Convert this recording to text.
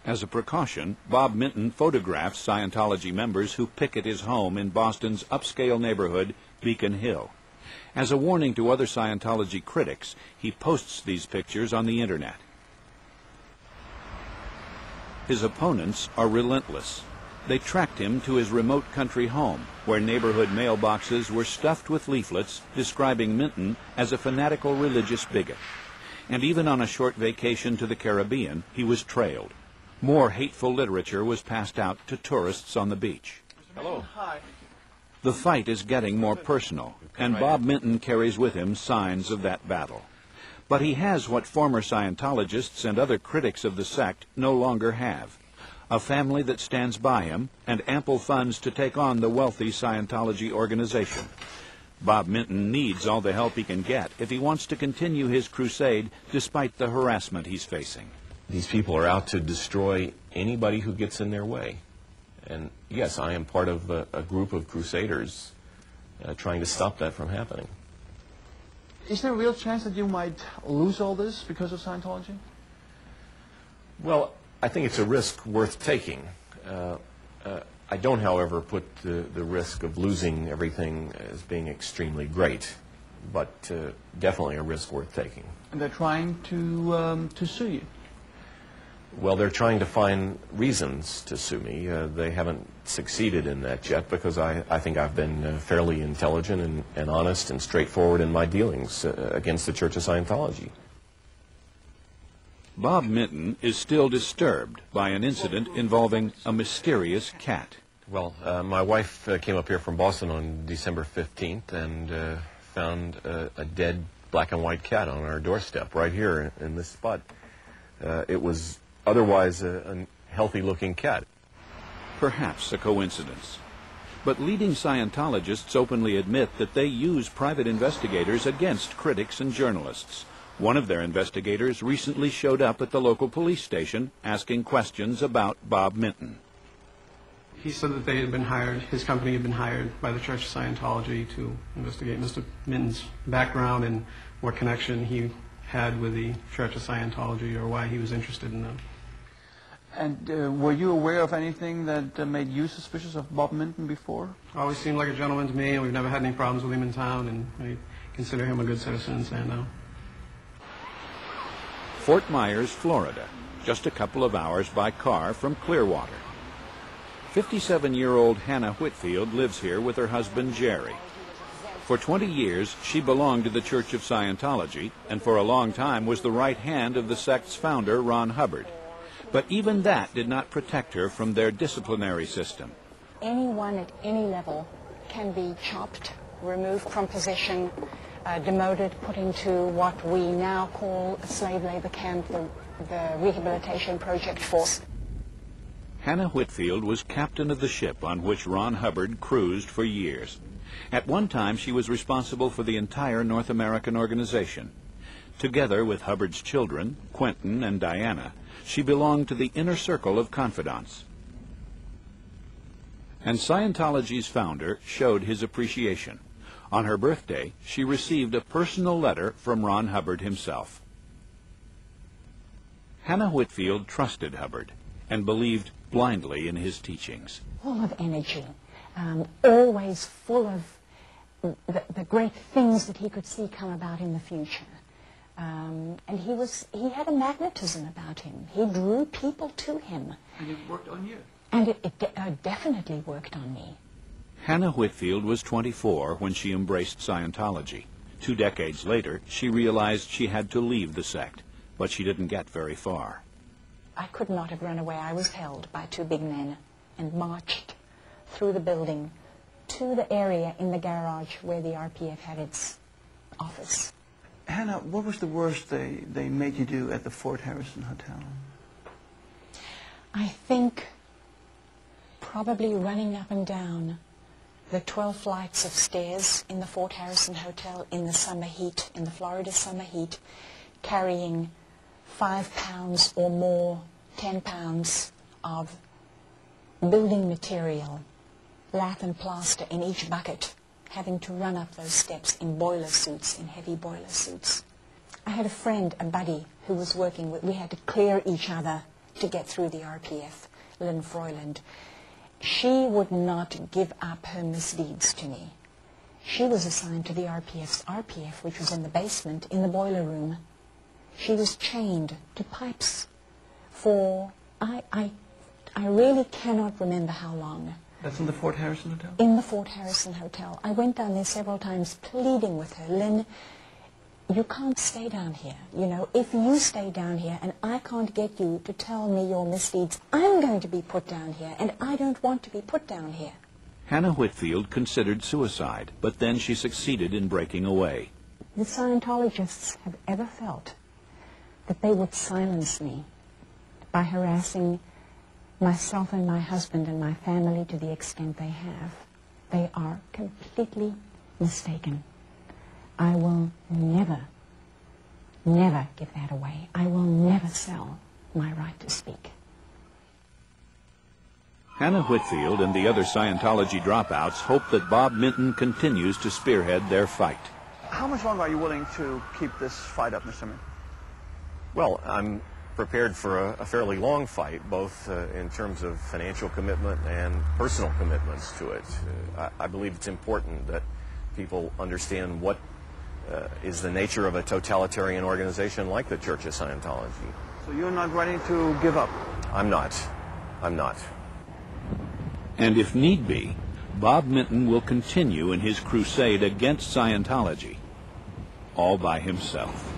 As a precaution, Bob Minton photographs Scientology members who picket his home in Boston's upscale neighborhood, Beacon Hill. As a warning to other Scientology critics, he posts these pictures on the internet. His opponents are relentless. They tracked him to his remote country home, where neighborhood mailboxes were stuffed with leaflets describing Minton as a fanatical religious bigot. And even on a short vacation to the Caribbean, he was trailed. More hateful literature was passed out to tourists on the beach. Hello. Hi. The fight is getting more personal, and Bob Minton carries with him signs of that battle. But he has what former Scientologists and other critics of the sect no longer have: a family that stands by him and ample funds to take on the wealthy Scientology organization. Bob Minton needs all the help he can get if he wants to continue his crusade despite the harassment he's facing. These people are out to destroy anybody who gets in their way. And yes, I am part of a group of crusaders trying to stop that from happening. Is there a real chance that you might lose all this because of Scientology? Well, I think it's a risk worth taking. I don't, however, put the risk of losing everything as being extremely great, but definitely a risk worth taking. And they're trying to sue you? Well, they're trying to find reasons to sue me. They haven't succeeded in that yet because I think I've been fairly intelligent and honest and straightforward in my dealings against the Church of Scientology. Bob Minton is still disturbed by an incident involving a mysterious cat. Well, my wife came up here from Boston on December 15th and found a dead black and white cat on our doorstep right here in this spot. It was otherwise a healthy-looking cat. Perhaps a coincidence. But leading Scientologists openly admit that they use private investigators against critics and journalists. One of their investigators recently showed up at the local police station asking questions about Bob Minton. He said that they had been hired, his company had been hired by the Church of Scientology to investigate Mr. Minton's background and what connection he had with the Church of Scientology or why he was interested in them. And were you aware of anything that made you suspicious of Bob Minton before? Always seemed like a gentleman to me, and we've never had any problems with him in town, and I consider him a good citizen in Sandow. Fort Myers, Florida, just a couple of hours by car from Clearwater. 57-year-old Hannah Whitfield lives here with her husband Jerry. For 20 years, she belonged to the Church of Scientology, and for a long time was the right hand of the sect's founder, Ron Hubbard. But even that did not protect her from their disciplinary system. Anyone at any level can be chopped, removed from position, demoted, put into what we now call a slave labor camp, the Rehabilitation Project Force. Hannah Whitfield was captain of the ship on which Ron Hubbard cruised for years. At one time, she was responsible for the entire North American organization. Together with Hubbard's children, Quentin and Diana, she belonged to the inner circle of confidants. And Scientology's founder showed his appreciation. On her birthday, she received a personal letter from Ron Hubbard himself. Hannah Whitfield trusted Hubbard and believed blindly in his teachings. Full of energy, always full of the great things that he could see come about in the future. And he had a magnetism about him. He drew people to him. And it worked on you? And it definitely worked on me. Hannah Whitfield was 24 when she embraced Scientology. 2 decades later, she realized she had to leave the sect, but she didn't get very far. I could not have run away. I was held by 2 big men and marched through the building to the area in the garage where the RPF had its office. Hannah, what was the worst they made you do at the Fort Harrison Hotel? I think probably running up and down the 12 flights of stairs in the Fort Harrison Hotel in the summer heat, in the Florida summer heat, carrying 5 pounds or more, 10 pounds of building material, lath and plaster in each bucket, having to run up those steps in boiler suits, in heavy boiler suits. I had a friend, a buddy, who was working with, we had to clear each other to get through the RPF, Lynn Froyland. She would not give up her misdeeds to me. She was assigned to the RPF's RPF, which was in the basement, in the boiler room. She was chained to pipes for, I really cannot remember how long. That's in the Fort Harrison Hotel? In the Fort Harrison Hotel. I went down there several times pleading with her, Lynn, you can't stay down here. You know, if you stay down here and I can't get you to tell me your misdeeds, I'm going to be put down here, and I don't want to be put down here. Hannah Whitfield considered suicide, but then she succeeded in breaking away. The Scientologists have ever felt that they would silence me by harassing myself and my husband and my family to the extent they have. They are completely mistaken. I will never, never give that away. I will never sell my right to speak. Hannah Whitfield and the other Scientology dropouts hope that Bob Minton continues to spearhead their fight. How much longer are you willing to keep this fight up, Mr. Minton? Well, I'm prepared for a fairly long fight, both in terms of financial commitment and personal commitments to it. I believe it's important that people understand what is the nature of a totalitarian organization like the Church of Scientology. So you're not ready to give up? I'm not. I'm not. And if need be, Bob Minton will continue in his crusade against Scientology, all by himself.